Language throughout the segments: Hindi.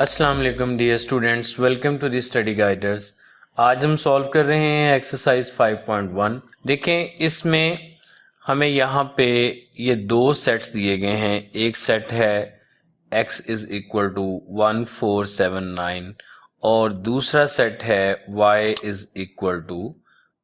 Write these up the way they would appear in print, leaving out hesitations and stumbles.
अस्सलाम वालेकुम dear students, welcome to the Study Guiders. आज हम सॉल्व कर रहे हैं एक्सरसाइज 5.1। देखें, इसमें हमें यहाँ पे ये दो सेट्स दिए गए हैं। एक सेट है x इज़ इक्वल टू 1479 और दूसरा सेट है y इज़ इक्वल टू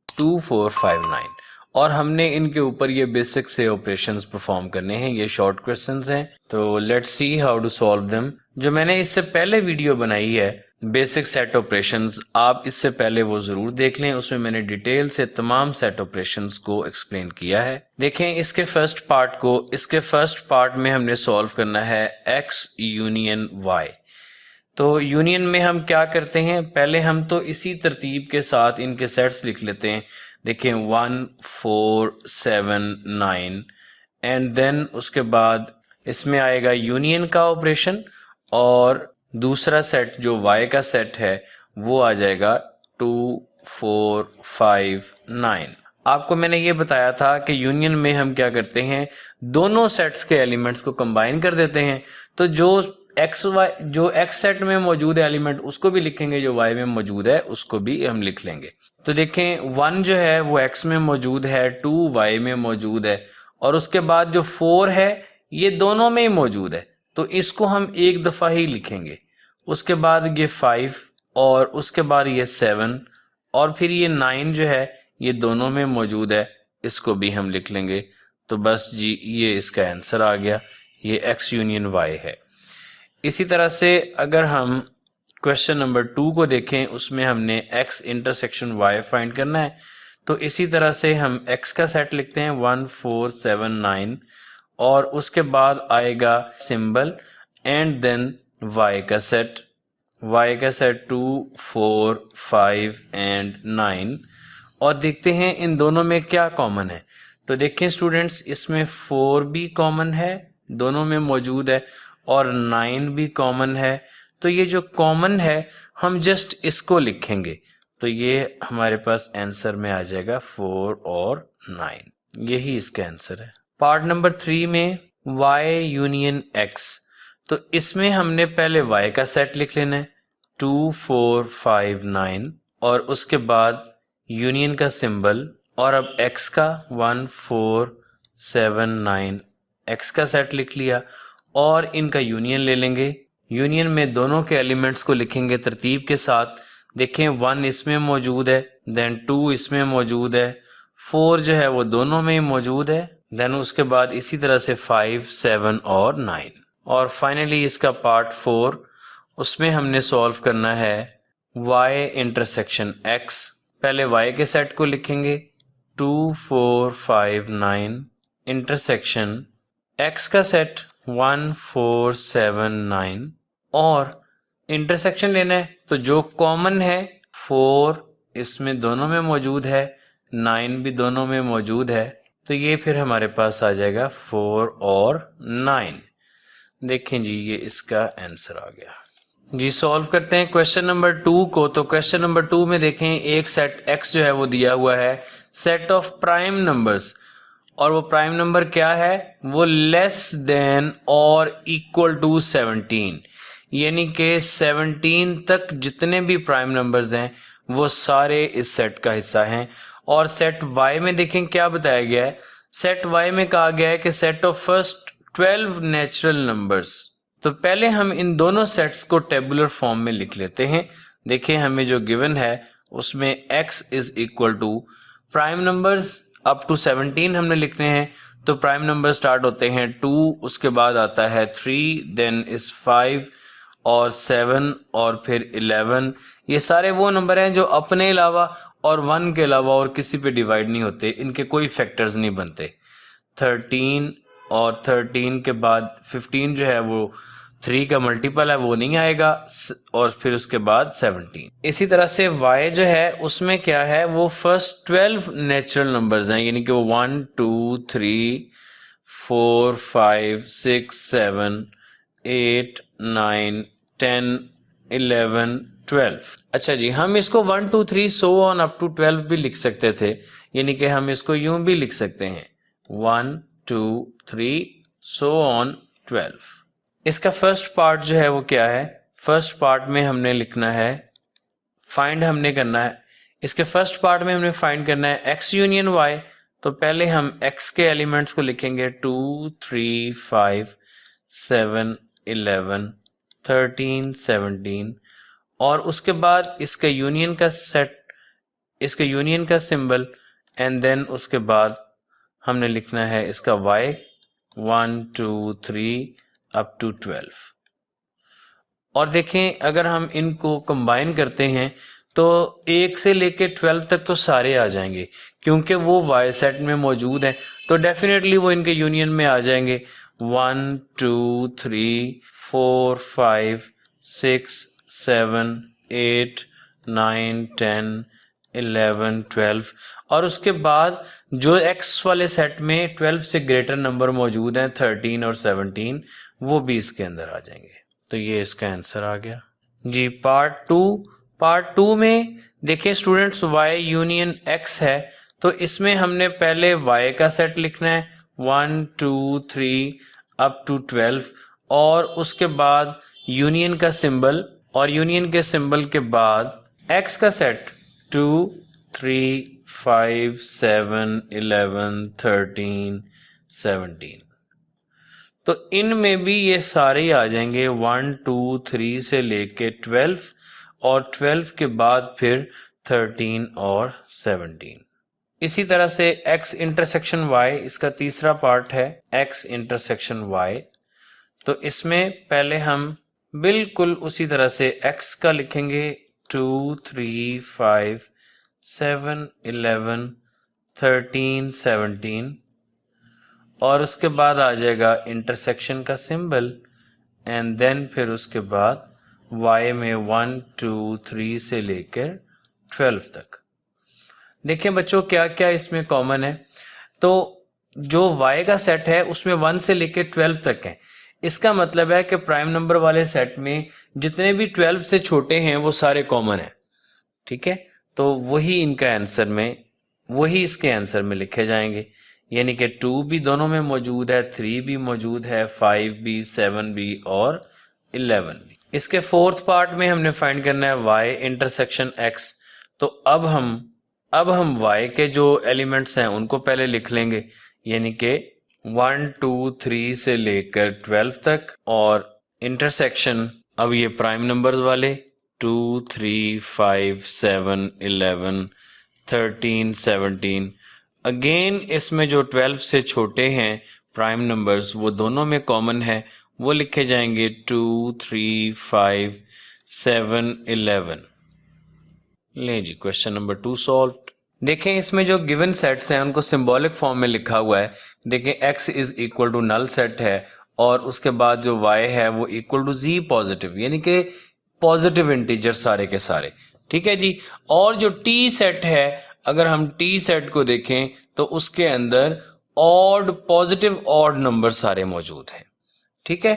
2459 और हमने इनके ऊपर ये बेसिक से ऑपरेशंस परफॉर्म करने हैं। ये शॉर्ट क्वेश्चंस हैं, तो let's see how to solve them. जो मैंने इससे पहले वीडियो बनाई है बेसिक सेट ऑपरेशंस, आप इससे पहले वो जरूर देख लें। उसमें मैंने डिटेल से तमाम सेट ऑपरेशंस को एक्सप्लेन किया है। देखें, इसके फर्स्ट पार्ट में हमने सॉल्व करना है x यूनियन y। तो यूनियन में हम क्या करते हैं, पहले हम तो इसी तरतीब के साथ इनके सेट्स लिख लेते हैं। देखें 1 4 7 9 एंड देन उसके बाद इसमें आएगा यूनियन का ऑपरेशन और दूसरा सेट जो y का सेट है वो आ जाएगा 2 4 5 9। आपको मैंने ये बताया था कि यूनियन में हम क्या करते हैं, दोनों सेट्स के एलिमेंट्स को कंबाइन कर देते हैं। तो जो x सेट में मौजूद है एलिमेंट उसको भी लिखेंगे, जो y में मौजूद है उसको भी हम लिख लेंगे। तो देखें 1 जो है वो x में मौजूद है, 2 y में मौजूद है और उसके बाद जो 4 है ये दोनों में ही मौजूद है, तो इसको हम एक दफ़ा ही लिखेंगे। उसके बाद ये 5 और उसके बाद ये 7 और फिर ये 9 जो है ये दोनों में मौजूद है, इसको भी हम लिख लेंगे। तो बस जी, ये इसका आंसर आ गया, ये x यूनियन y है। इसी तरह से अगर हम क्वेश्चन नंबर 2 को देखें, उसमें हमने x इंटरसेक्शन y फाइंड करना है। तो इसी तरह से हम x का सेट लिखते हैं 1 4 7 9 और उसके बाद आएगा सिंबल एंड देन y का सेट 2 4 5 एंड 9 और देखते हैं इन दोनों में क्या कॉमन है। तो देखें स्टूडेंट्स, इसमें 4 भी कॉमन है, दोनों में मौजूद है और 9 भी कॉमन है। तो ये जो कॉमन है हम जस्ट इसको लिखेंगे, तो ये हमारे पास आंसर में आ जाएगा 4 और 9, यही इसका आंसर है। पार्ट नंबर 3 में y यूनियन x, तो इसमें हमने पहले y का सेट लिख लेना है 2 4 5 9 और उसके बाद यूनियन का सिंबल और अब x का 1 4 7 9 x का सेट लिख लिया और इनका यूनियन ले लेंगे। यूनियन में दोनों के एलिमेंट्स को लिखेंगे तरतीब के साथ। देखें 1 इसमें मौजूद है, देन 2 इसमें मौजूद है, 4 जो है वो दोनों में ही मौजूद है, देन उसके बाद इसी तरह से 5 7 और 9 और फाइनली इसका पार्ट 4, उसमें हमने सॉल्व करना है y इंटरसेक्शन x। पहले y के सेट को लिखेंगे 2 4 5 9 इंटरसेक्शन x का सेट 1 4 7 9 और इंटरसेक्शन लेना है। तो जो कॉमन है 4 इसमें दोनों में मौजूद है, 9 भी दोनों में मौजूद है, तो ये फिर हमारे पास आ जाएगा 4 और 9। देखें जी, ये इसका आंसर आ गया जी। सॉल्व करते हैं क्वेश्चन नंबर 2 को। तो क्वेश्चन नंबर 2 में देखें एक सेट x जो है वो दिया हुआ है, सेट ऑफ प्राइम नंबर्स, और वो प्राइम नंबर क्या है, वो लेस देन और इक्वल टू 17, यानी कि 17 तक जितने भी प्राइम नंबर्स हैं वो सारे इस सेट का हिस्सा हैं। और सेट y में देखें क्या बताया गया है, सेट y में कहा गया है कि set of first 12 natural numbers. तो पहले हम इन दोनों सेट्स को टेबुलर फॉर्म में लिख लेते हैं। देखिए हमें जो गिवन है उसमें x is equal to prime numbers up to 17 हमने लिखने हैं। तो प्राइम नंबर स्टार्ट होते हैं 2, उसके बाद आता है 3, देन इज 5 और 7 और फिर 11। ये सारे वो नंबर हैं जो अपने अलावा और 1 के अलावा और किसी पे डिवाइड नहीं होते, इनके कोई फैक्टर्स नहीं बनते। 13 और 13 के बाद 15 जो है वो 3 का मल्टीपल है, वो नहीं आएगा, और फिर उसके बाद 17। इसी तरह से y जो है उसमें क्या है, वो फर्स्ट 12 नेचुरल नंबर्स हैं, यानी कि वो 1 2 3 4 5 6 7 8 9 10 11 12। अच्छा जी, हम इसको 1 2 3 सो ऑन अप टू 12 भी लिख सकते थे, यानी कि हम इसको यूं भी लिख सकते हैं 1 2 3 सो ऑन 12। इसका फर्स्ट पार्ट जो है वो क्या है, फर्स्ट पार्ट में हमने लिखना है, फाइंड हमने करना है, इसके फर्स्ट पार्ट में हमने फाइंड करना है x यूनियन y। तो पहले हम x के एलिमेंट्स को लिखेंगे 2 3 5 7 11 13 17 और उसके बाद इसके यूनियन का सेट, इसके यूनियन का सिंबल एंड देन उसके बाद हमने लिखना है इसका y 1 2 3 अप टू 12। और देखें अगर हम इनको कंबाइन करते हैं तो 1 से लेके 12 तक तो सारे आ जाएंगे क्योंकि वो y सेट में मौजूद हैं, तो डेफिनेटली वो इनके यूनियन में आ जाएंगे। 1 2 3 4 5 6 7 8 9 10 11 12 और उसके बाद जो x वाले सेट में 12 से ग्रेटर नंबर मौजूद हैं 13 और 17 वो भी इसके अंदर आ जाएंगे। तो ये इसका आंसर आ गया जी। पार्ट टू में देखिए स्टूडेंट्स y यूनियन x है, तो इसमें हमने पहले y का सेट लिखना है 1 2 3 अप टू 12 और उसके बाद यूनियन का सिंबल और यूनियन के सिंबल के बाद x का सेट 2 3 5 7 11 13 17। तो इनमें भी ये सारे ही आ जाएंगे 1 2 3 से लेके 12 और 12 के बाद फिर 13 और 17। इसी तरह से x इंटरसेक्शन y इसका तीसरा पार्ट है x इंटरसेक्शन y। तो इसमें पहले हम बिल्कुल उसी तरह से x का लिखेंगे 2 3 5 7 11 13 17 और उसके बाद आ जाएगा इंटरसेक्शन का सिंबल एंड देन फिर उसके बाद y में 1 2 3 से लेकर 12 तक। देखिए बच्चों क्या क्या इसमें कॉमन है, तो जो y का सेट है उसमें 1 से लेकर 12 तक है। इसका मतलब है कि प्राइम नंबर वाले सेट में जितने भी 12 से छोटे हैं वो सारे कॉमन है, ठीक है। तो वही इनका आंसर में, वही इसके आंसर में लिखे जाएंगे, यानी कि 2 भी दोनों में मौजूद है, 3 भी मौजूद है, 5 भी, 7 भी और 11 भी। इसके फोर्थ पार्ट में हमने फाइंड करना है y इंटरसेक्शन x। तो अब हम y के जो एलिमेंट्स हैं उनको पहले लिख लेंगे, यानी कि 1 2 3 से लेकर 12 तक और इंटरसेक्शन अब ये प्राइम नंबर्स वाले 2 3 5 7 11 13 17। अगेन इसमें जो 12 से छोटे हैं प्राइम नंबर्स वो दोनों में कॉमन है, वो लिखे जाएंगे 2 3 5 7 11। ले जी क्वेश्चन नंबर 2 सॉल्व्ड। देखें इसमें जो गिवन सेट्स हैं उनको सिंबॉलिक फॉर्म में लिखा हुआ है। देखें x is equal to null set है और उसके बाद जो y है वो इक्वल टू z पॉजिटिव, यानी कि पॉजिटिव इंटीजर सारे के सारे, ठीक है जी। और जो t सेट है, अगर हम t सेट को देखें तो उसके अंदर ऑड, पॉजिटिव ऑड नंबर सारे मौजूद हैं, ठीक है।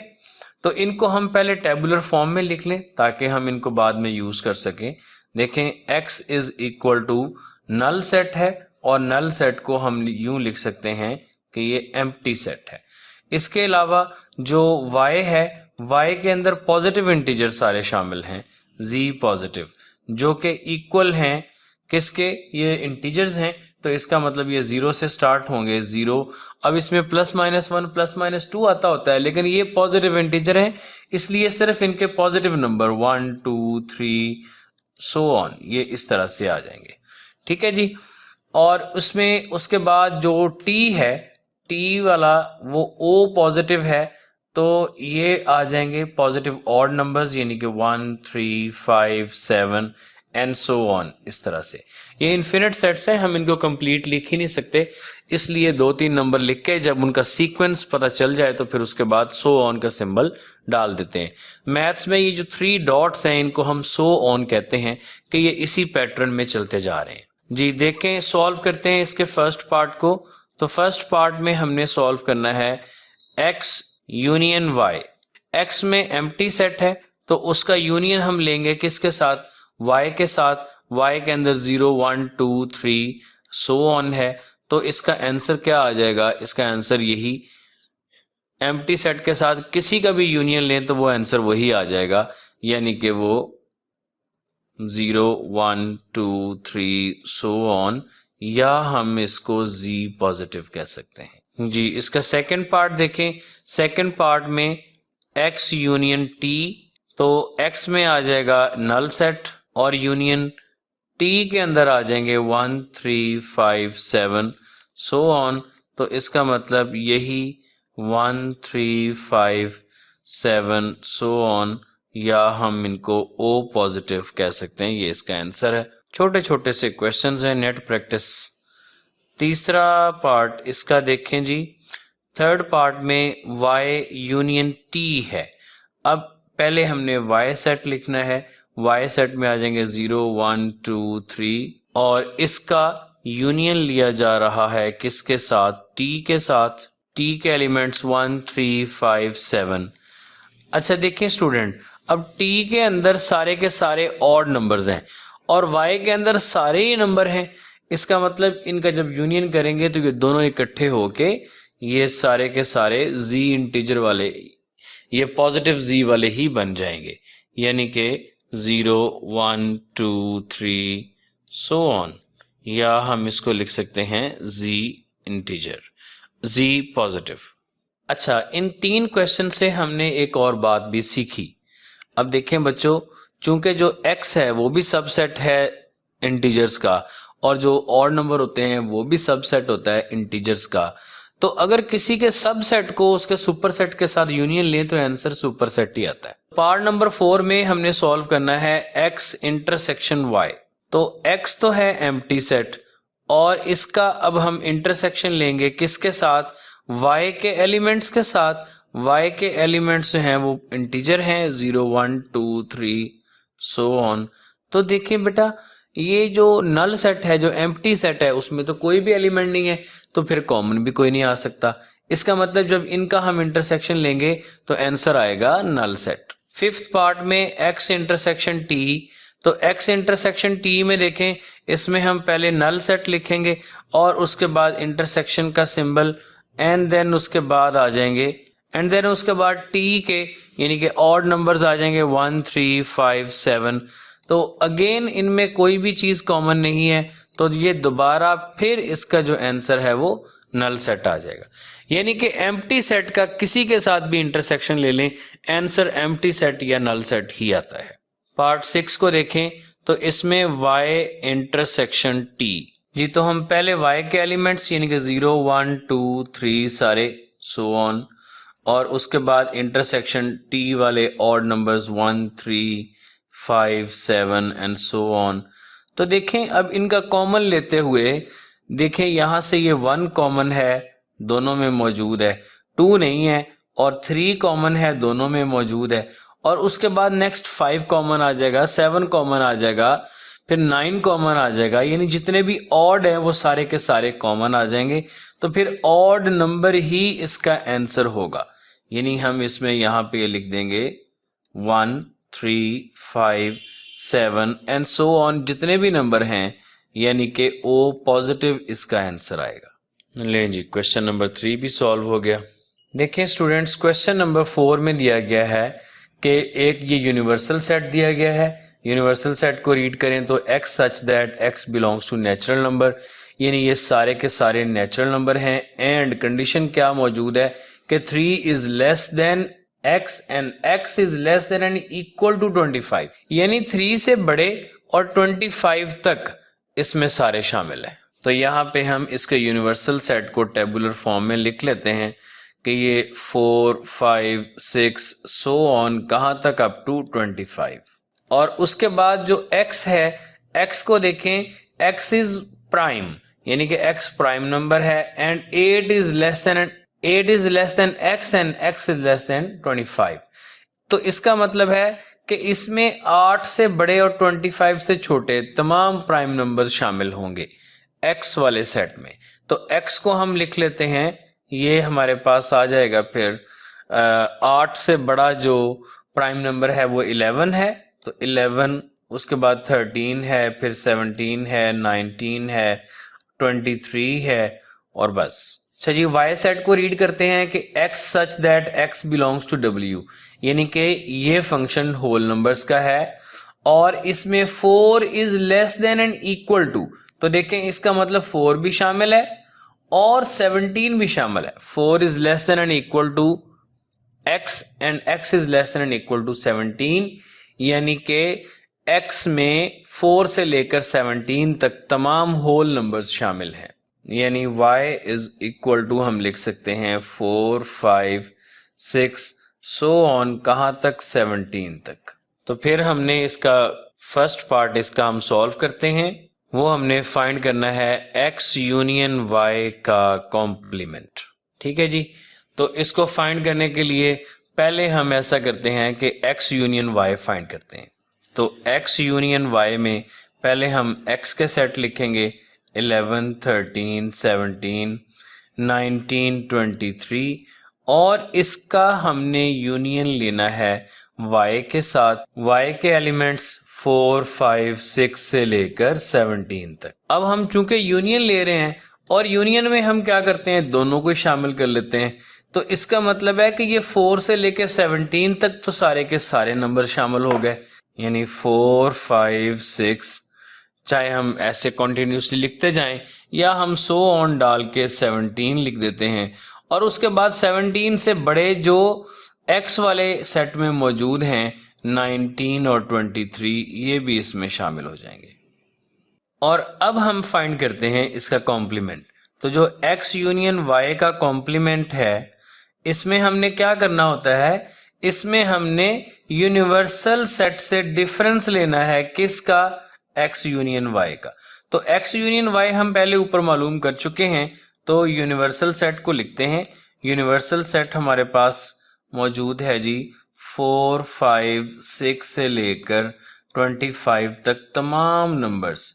तो इनको हम पहले टेबुलर फॉर्म में लिख लें ताकि हम इनको बाद में यूज कर सकें। देखें x is equal to null set है और नल सेट को हम यूं लिख सकते हैं कि ये एम्प्टी सेट है। इसके अलावा जो y है, y के अंदर पॉजिटिव इंटीजर सारे शामिल हैं, z पॉजिटिव, जो कि इक्वल हैं किसके, ये इंटीजर्स हैं, तो इसका मतलब ये 0 से स्टार्ट होंगे 0। अब इसमें प्लस माइनस 1 प्लस माइनस 2 आता होता है, लेकिन ये पॉजिटिव इंटीजर हैं इसलिए सिर्फ इनके पॉजिटिव नंबर 1 2 3 सो ऑन ये इस तरह से आ जाएंगे, ठीक है जी। और उसमें उसके बाद जो t है, t वाला वो o पॉजिटिव है, तो ये आ जाएंगे पॉजिटिव ऑड नंबर्स, यानी कि 1 3 5 7 एंड सो ऑन। इस तरह से ये इन्फिनिट सेट्स हैं, हम इनको कंप्लीट लिख ही नहीं सकते, इसलिए 2-3 नंबर लिख के जब उनका सीक्वेंस पता चल जाए तो फिर उसके बाद सो ऑन का सिंबल डाल देते हैं। मैथ्स में ये जो 3 डॉट्स हैं इनको हम सो ऑन कहते हैं कि ये इसी पैटर्न में चलते जा रहे हैं जी। देखें सॉल्व करते हैं इसके फर्स्ट पार्ट को। तो फर्स्ट पार्ट में हमने सॉल्व करना है x यूनियन y। x में एम्प्टी सेट है तो उसका यूनियन हम लेंगे किसके साथ, y के साथ। y के अंदर 0 1 2 3 सो ऑन है, तो इसका आंसर क्या आ जाएगा, इसका आंसर यही एम्प्टी सेट के साथ किसी का भी यूनियन लें तो वो आंसर वही आ जाएगा, यानी कि वो 0 1 2 3 सो ऑन, या हम इसको z पॉजिटिव कह सकते हैं जी। इसका सेकंड पार्ट देखें। सेकंड पार्ट में x यूनियन t, तो x में आ जाएगा नल सेट और यूनियन t के अंदर आ जाएंगे 1 3 5 7 सो ऑन। तो इसका मतलब यही 1 3 5 7 सो ऑन, या हम इनको O पॉजिटिव कह सकते हैं। ये इसका आंसर है। छोटे छोटे से क्वेश्चंस हैं, नेट प्रैक्टिस। तीसरा पार्ट इसका देखें जी। थर्ड पार्ट में y यूनियन t है। अब पहले हमने y सेट लिखना है। y सेट में आ जाएंगे 0 1 2 3, और इसका यूनियन लिया जा रहा है किसके साथ? t के साथ। t के एलिमेंट्स 1 3 5 7। अच्छा देखिए स्टूडेंट, अब t के अंदर सारे के सारे ऑड नंबर्स हैं और y के अंदर सारे ही नंबर हैं। इसका मतलब इनका जब यूनियन करेंगे तो ये दोनों इकट्ठे होके ये सारे के सारे z इंटीजर वाले, ये पॉजिटिव z वाले ही बन जाएंगे, यानी कि 0 1 2 3 सो ऑन, या हम इसको लिख सकते हैं z इंटीजर, z पॉजिटिव। अच्छा, इन 3 क्वेश्चन से हमने एक और बात भी सीखी। अब देखें बच्चों, चूंकि जो x है वो भी सबसेट है इंटीजर्स का, और जो ऑड नंबर होते हैं वो भी सबसेट होता है इंटीजर्स का, तो अगर किसी के सबसेट को उसके सुपरसेट के साथ यूनियन लें तो आंसर सुपरसेट ही आता है। पार्ट नंबर 4 में हमने सॉल्व करना है x इंटरसेक्शन y। तो x तो है एम्प्टी सेट, और इसका अब हम इंटरसेक्शन लेंगे किसके साथ? y के एलिमेंट्स के साथ। y के एलिमेंट्स जो हैं वो इंटीजर हैं 0 1 2 3 सो ऑन। तो देखिए बेटा, ये जो नल सेट है, जो एम्प्टी सेट है, उसमें तो कोई भी एलिमेंट नहीं है, तो फिर कॉमन भी कोई नहीं आ सकता। इसका मतलब जब इनका हम इंटरसेक्शन लेंगे तो आंसर आएगा नल सेट। फिफ्थ पार्ट में x इंटरसेक्शन t। तो x इंटरसेक्शन t में देखें, इसमें हम पहले नल सेट लिखेंगे और उसके बाद इंटरसेक्शन का सिंबल, एंड देन उसके बाद आ जाएंगे, एंड देन उसके बाद t के यानी कि ऑड नंबर्स आ जाएंगे 1 3 5 7। तो अगेन इनमें कोई भी चीज कॉमन नहीं है, तो ये दोबारा फिर इसका जो आंसर है वो नल सेट आ जाएगा। यानी कि एम्प्टी सेट का किसी के साथ भी इंटरसेक्शन ले लें, आंसर एम्प्टी सेट या नल सेट ही आता है। पार्ट 6 को देखें, तो इसमें y इंटरसेक्शन t जी। तो हम पहले y के एलिमेंट्स यानी कि 0 1 2 3 सारे सो ऑन, और उसके बाद इंटरसेक्शन t वाले odd numbers 1 3 5 7 and so on. तो देखें, अब इनका कॉमन लेते हुए देखें, यहां से ये 1 कॉमन है, दोनों में मौजूद है, 2 नहीं है, और 3 कॉमन है, दोनों में मौजूद है, और उसके बाद नेक्स्ट 5 कॉमन आ जाएगा, 7 कॉमन आ जाएगा, फिर 9 कॉमन आ जाएगा। यानी जितने भी ऑड है वो सारे के सारे कॉमन आ जाएंगे, तो फिर ऑड नंबर ही इसका आंसर होगा। यानी हम इसमें यहाँ पे लिख देंगे 1 3 5 7 एंड सो ऑन, जितने भी नंबर हैं, यानी कि ओ पॉजिटिव इसका आंसर आएगा। लें जी, क्वेश्चन नंबर 3 भी सॉल्व हो गया। देखिए स्टूडेंट्स, क्वेश्चन नंबर 4 में दिया गया है कि एक ये यूनिवर्सल सेट दिया गया है। यूनिवर्सल सेट को रीड करें तो x such that x belongs to natural number, यानी ये सारे के सारे नेचुरल नंबर हैं, एंड कंडीशन क्या मौजूद है कि 3 is less than x and x is less than and equal to 25, यानी 3 से बड़े और 25 तक इसमें सारे शामिल हैं। तो यहाँ पे हम इसके यूनिवर्सल सेट को टेबुलर फॉर्म में लिख लेते हैं कि ये 4 5 6 सो ऑन, कहाँ तक? Up to 25। और उसके बाद जो x है, x को देखें, x इज प्राइम, यानी कि x प्राइम नंबर है, and 8 is less than x and x is less then 25। तो इसका मतलब है कि इसमें 8 से बड़े और 25 से छोटे तमाम प्राइम नंबर शामिल होंगे x वाले सेट में। तो x को हम लिख लेते हैं, ये हमारे पास आ जाएगा फिर 8 से बड़ा जो प्राइम नंबर है वो 11 है, तो 11, उसके बाद 13 है, फिर 17 है, 19 है, 23 है, और बस अच्छा जी, वाई सेट को रीड करते हैं कि x such that x belongs to w, यानी कि ये फंक्शन होल नंबर्स का है और इसमें 4 is less than and equal to, तो देखें इसका मतलब 4 भी शामिल है और 17 भी शामिल है। 4 is less than and equal to x and x is less than and equal to 17, यानी कि x में 4 से लेकर 17 तक तमाम होल नंबर्स शामिल हैं, यानी y इज इक्वल टू हम लिख सकते हैं 4, 5, 6 सो ऑन, कहाँ तक 17 तक। तो फिर हमने इसका फर्स्ट पार्ट इसका हम सॉल्व करते हैं, वो हमने फाइंड करना है x यूनियन y का कॉम्प्लीमेंट। ठीक है जी, तो इसको फाइंड करने के लिए पहले हम ऐसा करते हैं कि x यूनियन y फाइंड करते हैं। तो x यूनियन y में पहले हम x के सेट लिखेंगे 11, 13, 17, 19, 23 और इसका हमने यूनियन लेना है y के साथ। y के एलिमेंट्स 4, 5, 6 से लेकर 17 तक। अब हम चूंकि यूनियन ले रहे हैं और यूनियन में हम क्या करते हैं, दोनों को शामिल कर लेते हैं, तो इसका मतलब है कि ये 4 से लेकर 17 तक तो सारे के सारे नंबर शामिल हो गए, यानी 4, 5, 6, चाहे हम ऐसे कंटिन्यूसली लिखते जाएं या हम सो ऑन डाल के 17 लिख देते हैं और उसके बाद 17 से बड़े जो x वाले सेट में मौजूद हैं 19 और 23 ये भी इसमें शामिल हो जाएंगे। और अब हम फाइंड करते हैं इसका कॉम्प्लीमेंट। तो जो x यूनियन y का कॉम्प्लीमेंट है इसमें हमने क्या करना होता है, इसमें हमने यूनिवर्सल सेट से डिफरेंस लेना है, किसका, x यूनियन y का। तो x यूनियन y हम पहले ऊपर मालूम कर चुके हैं, तो यूनिवर्सल सेट को लिखते हैं। यूनिवर्सल सेट हमारे पास मौजूद है जी 4, 5, 6 से लेकर 25 तक तमाम नंबर्स,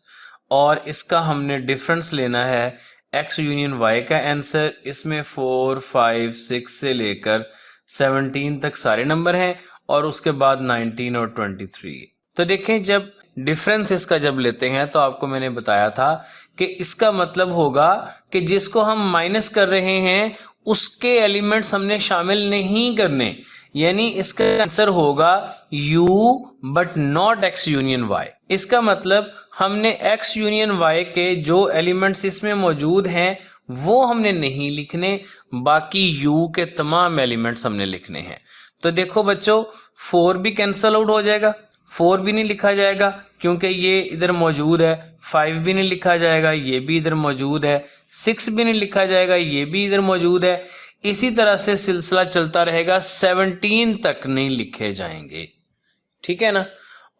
और इसका हमने डिफरेंस लेना है x यूनियन y का आंसर। इसमें 4, 5, 6 से लेकर 17 तक सारे नंबर हैं और उसके बाद 19 और 23। तो देखें जब डिफरेंस इसका जब लेते हैं तो आपको मैंने बताया था कि इसका मतलब होगा कि जिसको हम माइनस कर रहे हैं उसके एलिमेंट्स हमने शामिल नहीं करने, यानी इसका आंसर होगा u but not x union y। इसका मतलब हमने x यूनियन y के जो एलिमेंट्स इसमें मौजूद हैं वो हमने नहीं लिखने, बाकी u के तमाम एलिमेंट्स हमने लिखने हैं। तो देखो बच्चों 4 भी कैंसल आउट हो जाएगा, 4 भी नहीं लिखा जाएगा क्योंकि ये इधर मौजूद है, 5 भी नहीं लिखा जाएगा, ये भी इधर मौजूद है, 6 भी नहीं लिखा जाएगा, ये भी इधर मौजूद है। इसी तरह से सिलसिला चलता रहेगा, 17 तक नहीं लिखे जाएंगे, ठीक है ना।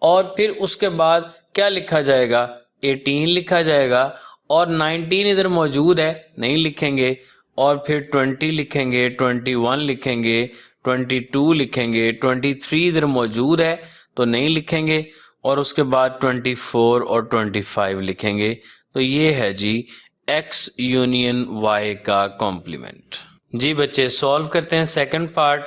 और फिर उसके बाद क्या लिखा जाएगा, 18 लिखा जाएगा और 19 इधर मौजूद है, नहीं लिखेंगे, और फिर 20 लिखेंगे, 21 लिखेंगे, 22 लिखेंगे, 23 इधर मौजूद है तो नहीं लिखेंगे, और उसके बाद 24 और 25 लिखेंगे। तो ये है जी x यूनियन y का कॉम्प्लीमेंट। जी बच्चे सॉल्व करते हैं second part,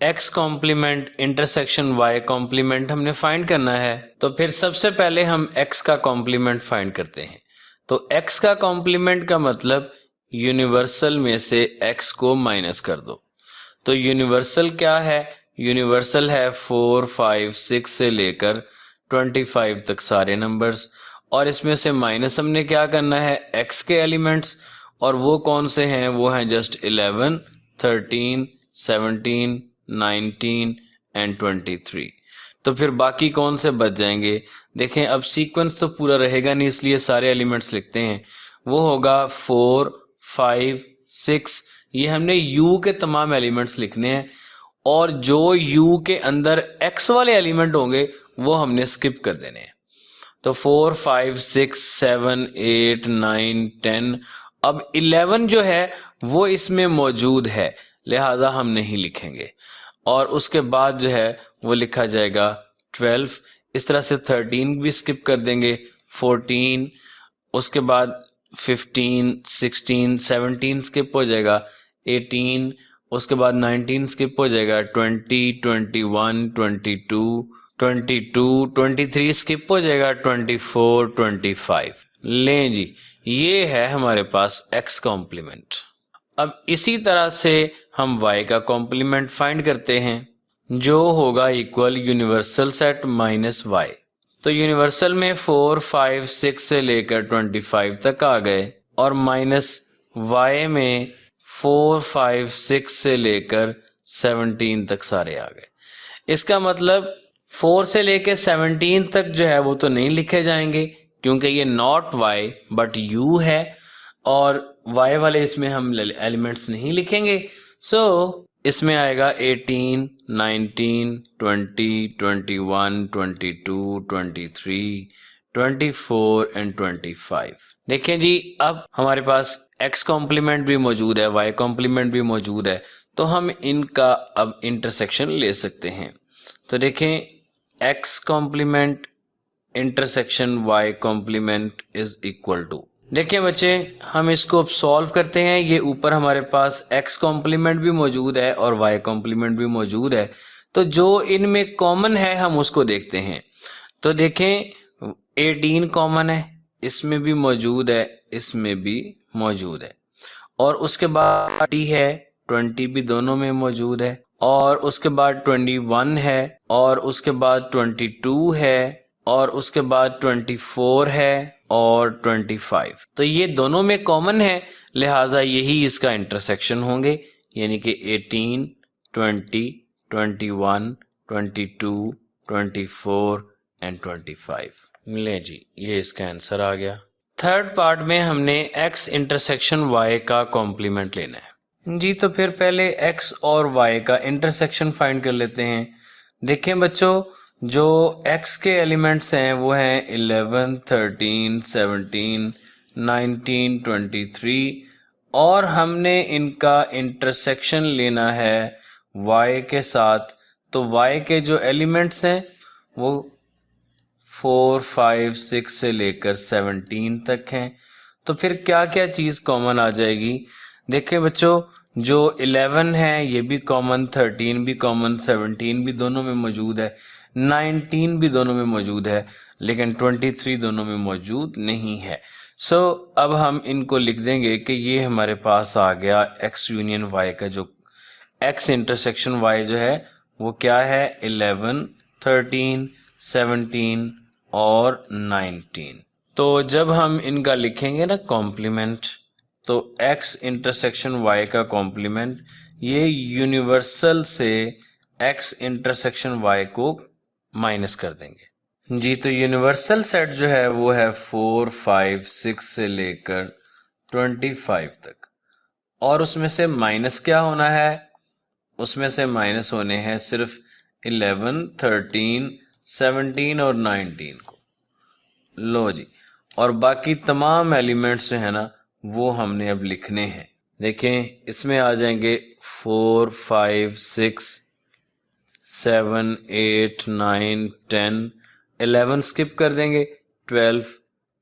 x complement intersection y complement हमने फाइंड करना है। तो फिर सबसे पहले हम x का कॉम्प्लीमेंट फाइंड करते हैं। तो x का कॉम्प्लीमेंट का मतलब यूनिवर्सल में से x को माइनस कर दो। तो यूनिवर्सल क्या है, यूनिवर्सल है 4, 5, 6 से लेकर 25 तक सारे नंबर्स, और इसमें से माइनस हमने क्या करना है x के एलिमेंट्स, और वो कौन से हैं, वो हैं जस्ट 11, 13, 17, 19 एंड 23। तो फिर बाकी कौन से बच जाएंगे, देखें अब सीक्वेंस तो पूरा रहेगा नहीं इसलिए सारे एलिमेंट्स लिखते हैं। वो होगा 4, 5, 6, ये हमने u के तमाम एलिमेंट्स लिखने हैं, और जो u के अंदर x वाले एलिमेंट होंगे वो हमने स्किप कर देने हैं। तो 4, 5, 6, 7, 8, 9, 10, अब 11 जो है वो इसमें मौजूद है लिहाजा हम नहीं लिखेंगे, और उसके बाद जो है वो लिखा जाएगा 12। इस तरह से 13 भी स्किप कर देंगे, 14, उसके बाद 15, 16, 17 स्किप हो जाएगा, 18, उसके बाद 19 स्किप हो जाएगा, 20, 21, 22, 23 स्किप हो जाएगा, 24, 25। लें जी ये है हमारे पास x कॉम्प्लीमेंट। अब इसी तरह से हम y का कॉम्प्लीमेंट फाइंड करते हैं, जो होगा equal universal set minus y। तो यूनिवर्सल में 4, 5, 6 से लेकर 25 तक आ गए और माइनस y में 4, 5, 6 से लेकर 17 तक सारे आ गए। इसका मतलब 4 से लेकर 17 तक जो है वो तो नहीं लिखे जाएंगे, क्योंकि ये नॉट y बट u है और y वाले इसमें हम एलिमेंट्स नहीं लिखेंगे। सो इसमें आएगा 18, 19, 20, 21, 22, 23, 24 एंड 25। देखें जी, अब हमारे पास x कॉम्प्लीमेंट भी मौजूद है, y कॉम्प्लीमेंट भी मौजूद है, तो हम इनका अब इंटरसेक्शन ले सकते हैं। तो देखें x complement intersection y complement is equal to, देखिए बच्चे हम इसको अब सॉल्व करते हैं। ये ऊपर हमारे पास x कॉम्प्लीमेंट भी मौजूद है और y कॉम्प्लीमेंट भी मौजूद है, तो जो इनमें कॉमन है हम उसको देखते हैं। तो देखें 18 कॉमन है, इसमें भी मौजूद है, इसमें भी मौजूद है, और उसके बाद 20 है, 20 भी दोनों में मौजूद है, और उसके बाद 21 है, और उसके बाद 22 है, और उसके बाद 24 है और 25। तो ये दोनों में कॉमन है, लिहाजा यही इसका इंटरसेक्शन होंगे, यानी कि 18, 20, 21, 22, 24 एंड 25। ले जी, ये इसका आंसर आ गया। थर्ड पार्ट में हमने x इंटरसेक्शन y का कॉम्प्लीमेंट लेना है जी। तो फिर पहले x और y का इंटरसेक्शन फाइंड कर लेते हैं। देखें बच्चों, जो x के एलिमेंट्स हैं वो हैं 11, 13, 17, 19, 23, और हमने इनका इंटरसेक्शन लेना है y के साथ। तो y के जो एलिमेंट्स हैं वो 4, 5, 6 से लेकर 17 तक हैं। तो फिर क्या क्या चीज़ कॉमन आ जाएगी? देखिए बच्चों, जो 11 है ये भी कॉमन, 13 भी कॉमन, 17 भी दोनों में मौजूद है, 19 भी दोनों में मौजूद है, लेकिन 23 दोनों में मौजूद नहीं है। सो अब हम इनको लिख देंगे कि ये हमारे पास आ गया x यूनियन y का जो x इंटरसेक्शन y जो है वो क्या है 11, 13, 17 और 19। तो जब हम इनका लिखेंगे ना कॉम्प्लीमेंट, तो x इंटरसेक्शन y का कॉम्प्लीमेंट ये यूनिवर्सल से x इंटरसेक्शन y को माइनस कर देंगे जी। तो यूनिवर्सल सेट जो है वो है 4, 5, 6 से लेकर 25 तक, और उसमें से माइनस क्या होना है? उसमें से माइनस होने हैं सिर्फ 11, 13, 17 और 19 को। लो जी, और बाकी तमाम एलिमेंट्स जो है ना वो हमने अब लिखने हैं। देखें इसमें आ जाएंगे 4, 5, 6, 7, 8, 9, 10, 11 स्किप कर देंगे, 12,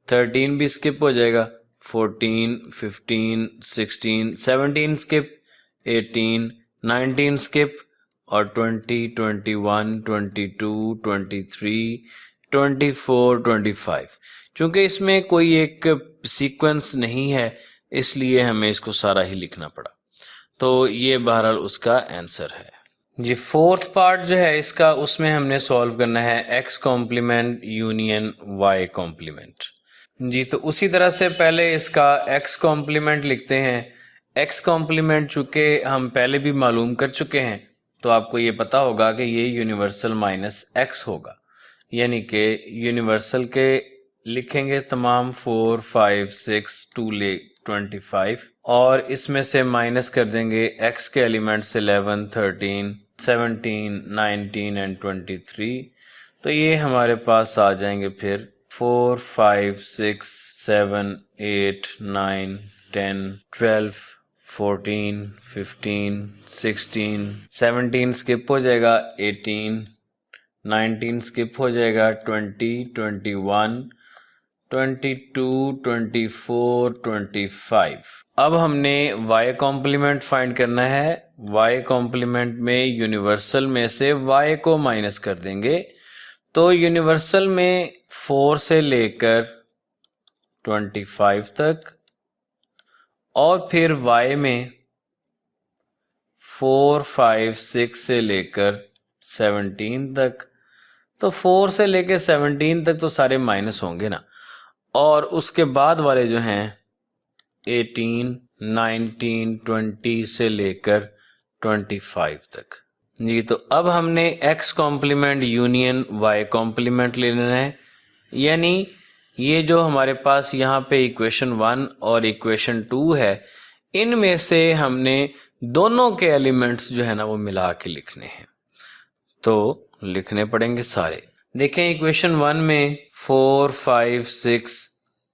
13 भी स्किप हो जाएगा, 14, 15, 16, 17 स्किप, 18, 19 स्किप, और 20, 21, 22, 23, 24, 25। चूंकि इसमें कोई एक सीक्वेंस नहीं है, इसलिए हमें इसको सारा ही लिखना पड़ा। तो ये बहरहाल उसका आंसर है जी। फोर्थ पार्ट जो है इसका, उसमें हमने सॉल्व करना है x complement union y complement जी। तो उसी तरह से पहले इसका x कॉम्प्लीमेंट लिखते हैं। x कॉम्प्लीमेंट चूंकि हम पहले भी मालूम कर चुके हैं, तो आपको ये पता होगा कि ये यूनिवर्सल माइनस x होगा, यानी कि यूनिवर्सल के लिखेंगे तमाम 4, 5, 6 टू 25, और इसमें से माइनस कर देंगे x के एलिमेंट्स 11, 13, 17, 19 एंड 23। तो ये हमारे पास आ जाएंगे फिर 4, 5, 6, 7, 8, 9, 10, 12, 14, 15, 16, 17 स्किप हो जाएगा, 18, 19 स्किप हो जाएगा, 20, 21, 22, 24, 25। अब हमने y कॉम्प्लीमेंट फाइंड करना है। y कॉम्प्लीमेंट में यूनिवर्सल में से y को माइनस कर देंगे। तो यूनिवर्सल में 4 से लेकर 25 तक, और फिर y में 4, 5, 6 से लेकर 17 तक, तो 4 से लेकर 17 तक तो सारे माइनस होंगे ना, और उसके बाद वाले जो हैं 18, 19, 20 से लेकर 25 तक जी। तो अब हमने x complement union y complement ले लेना है, यानी ये जो हमारे पास यहाँ पे इक्वेशन 1 और इक्वेशन 2 है, इनमें से हमने दोनों के एलिमेंट्स जो है ना वो मिला के लिखने हैं। तो लिखने पड़ेंगे सारे। देखें इक्वेशन 1 में 4, 5, 6,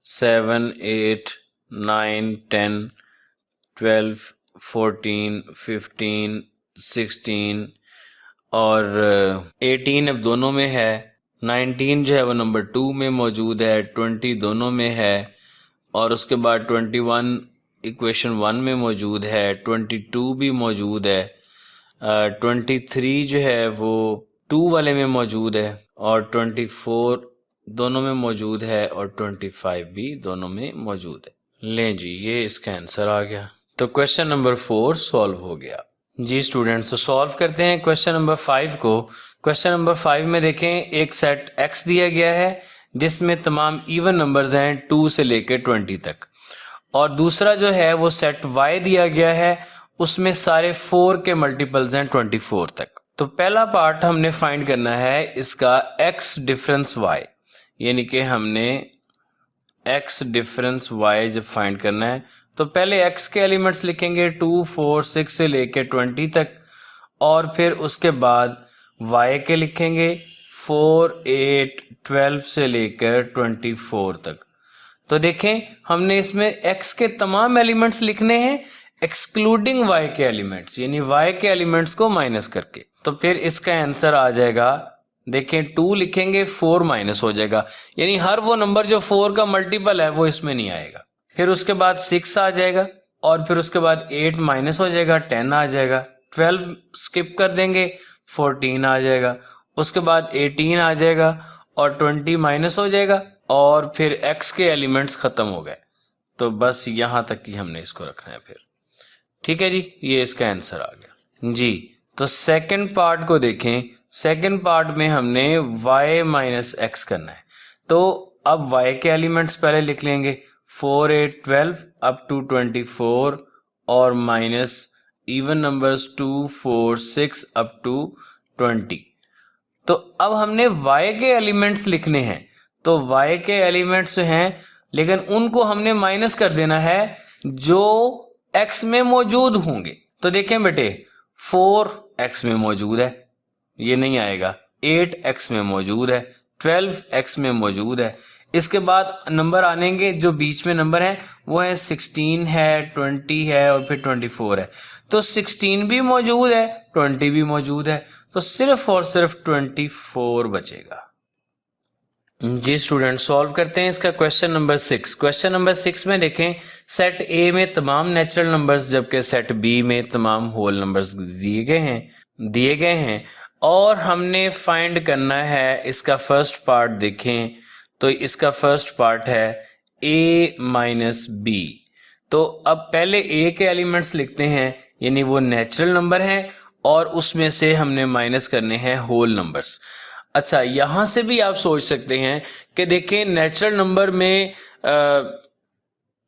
7, 8, 9, 10, 12, 14, 15, 16 और 18 अब दोनों में है, 19 जो है वो नंबर 2 में मौजूद है, 20 दोनों में है, और उसके बाद 21 इक्वेशन 1 में मौजूद है, 22 भी मौजूद है, 23 जो है वो 2 वाले में मौजूद है, और 24 दोनों में मौजूद है, और 25 भी दोनों में मौजूद है। लें जी, ये इसका आंसर आ गया। तो क्वेश्चन नंबर 4 सॉल्व हो गया जी स्टूडेंट्स। तो सॉल्व करते हैं क्वेश्चन नंबर 5 को। क्वेश्चन नंबर 5 में देखें एक सेट x दिया गया है जिसमें तमाम इवन नंबर्स हैं 2 से लेकर 20 तक, और दूसरा जो है वो सेट y दिया गया है, उसमें सारे 4 के मल्टीपल्स हैं 24 तक। तो पहला पार्ट हमने फाइंड करना है इसका x डिफरेंस y, यानी कि हमने x डिफरेंस y जब फाइंड करना है तो पहले x के एलिमेंट्स लिखेंगे 2, 4, 6 से लेके 20 तक, और फिर उसके बाद y के लिखेंगे 4, 8, 12 से लेकर 24 तक। तो देखें हमने इसमें x के तमाम एलिमेंट्स लिखने हैं एक्सक्लूडिंग y के एलिमेंट्स, यानी y के एलिमेंट्स को माइनस करके। तो फिर इसका आंसर आ जाएगा, देखें 2 लिखेंगे 4 माइनस हो जाएगा, यानी हर वो नंबर जो 4 का मल्टीपल है वो इसमें नहीं आएगा। फिर उसके बाद 6 आ जाएगा, और फिर उसके बाद 8 माइनस हो जाएगा, 10 आ जाएगा, 12 स्किप कर देंगे, 14 आ जाएगा, उसके बाद 18 आ जाएगा, और 20 माइनस हो जाएगा, और फिर x के एलिमेंट्स खत्म हो गए। तो बस यहाँ तक ही हमने इसको रखना है फिर। ठीक है जी, ये इसका आंसर आ गया जी। तो सेकंड पार्ट को देखें। सेकंड पार्ट में हमने y माइनस एक्स करना है। तो अब y के एलिमेंट्स पहले लिख लेंगे 4, 8, 12 अप टू 24, और minus even numbers 2, 4, 6 up to 20। तो अब हमने y के एलिमेंट्स लिखने हैं, तो y के एलिमेंट्स हैं, लेकिन उनको हमने माइनस कर देना है जो x में मौजूद होंगे। तो देखें बेटे 4 x में मौजूद है, ये नहीं आएगा, 8 x में मौजूद है, 12 x में मौजूद है। इसके बाद नंबर आनेंगे जो बीच में नंबर हैं वो है 16 है, 20 है, और फिर 24 है। तो 16 भी मौजूद है, 20 भी मौजूद है, तो सिर्फ और सिर्फ 24 बचेगा जी। स्टूडेंट सॉल्व करते हैं इसका क्वेश्चन नंबर 6। क्वेश्चन नंबर 6 में देखें सेट ए में तमाम नेचुरल नंबर्स जबकि सेट बी में तमाम होल नंबर्स दिए गए हैं, और हमने फाइंड करना है इसका फर्स्ट पार्ट। देखें तो इसका फर्स्ट पार्ट है a माइनस बी। तो अब पहले a के एलिमेंट्स लिखते हैं, यानी वो नेचुरल नंबर हैं, और उसमें से हमने माइनस करने हैं होल नंबर्स। अच्छा, यहां से भी आप सोच सकते हैं कि देखें नेचुरल नंबर में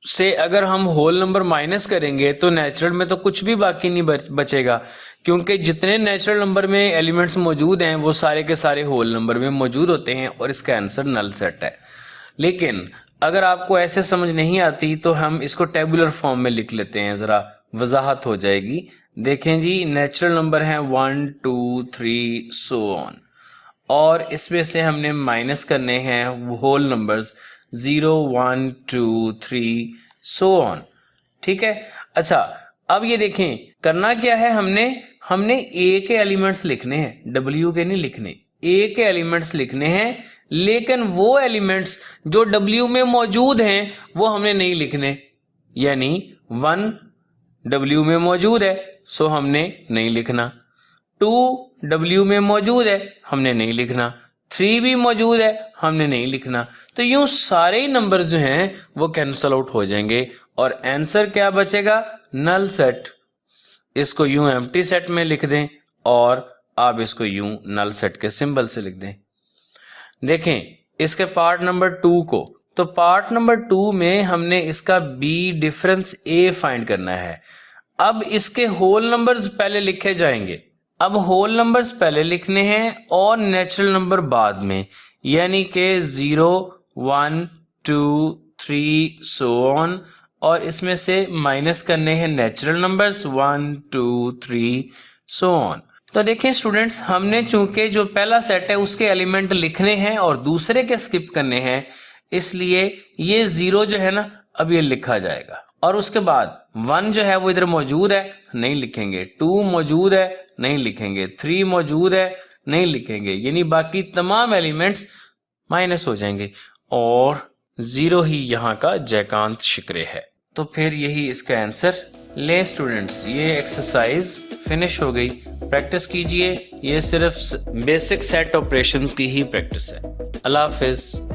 से अगर हम होल नंबर माइनस करेंगे तो नेचुरल में तो कुछ भी बाकी नहीं बचेगा, क्योंकि जितने नेचुरल नंबर में एलिमेंट्स मौजूद हैं वो सारे के सारे होल नंबर में मौजूद होते हैं, और इसका आंसर नल सेट है। लेकिन अगर आपको ऐसे समझ नहीं आती तो हम इसको टेबुलर फॉर्म में लिख लेते हैं, ज़रा वजाहत हो जाएगी। देखें जी, नेचुरल नंबर हैं 1, 2, 3 सो ऑन, और इसमें से हमने माइनस करने हैं होल नंबर्स 0, 1, 2, 3 सो ऑन। ठीक है। अच्छा, अब ये देखें करना क्या है, हमने a के एलिमेंट्स लिखने हैं, w के नहीं लिखने, a के एलिमेंट्स लिखने हैं, लेकिन वो एलिमेंट्स जो w में मौजूद हैं वो हमने नहीं लिखने। यानी 1 w में मौजूद है सो हमने नहीं लिखना, 2 w में मौजूद है हमने नहीं लिखना, 3 भी मौजूद है हमने नहीं लिखना। तो यूं सारे ही नंबर जो हैं वो कैंसल आउट हो जाएंगे, और आंसर क्या बचेगा, नल सेट। इसको यूं एम्प्टी सेट में लिख दें और आप इसको यूं नल सेट के सिंबल से लिख दें। देखें इसके पार्ट नंबर 2 को, तो पार्ट नंबर 2 में हमने इसका बी डिफरेंस ए फाइंड करना है। अब इसके होल नंबर्स पहले लिखे जाएंगे। अब होल नंबर्स पहले लिखने हैं और नेचुरल नंबर बाद में, यानी कि 0 1 2 3 सो ऑन, और इसमें से माइनस करने हैं नेचुरल नंबर्स 1 2 3 सो ऑन। तो देखें स्टूडेंट्स, हमने चूंकि जो पहला सेट है उसके एलिमेंट लिखने हैं और दूसरे के स्किप करने हैं, इसलिए ये 0 जो है ना अब ये लिखा जाएगा, और उसके बाद 1 जो है वो इधर मौजूद है, नहीं लिखेंगे। 2 मौजूद है, नहीं लिखेंगे। 3 मौजूद है, नहीं लिखेंगे। यानी बाकी तमाम एलिमेंट्स माइनस हो जाएंगे और 0 ही यहाँ का जयकांत शिकरे है। तो फिर यही इसका आंसर। ले स्टूडेंट्स, ये एक्सरसाइज फिनिश हो गई। प्रैक्टिस कीजिए, ये सिर्फ बेसिक सेट ऑपरेशंस की ही प्रैक्टिस है। अल्लाह हाफिज।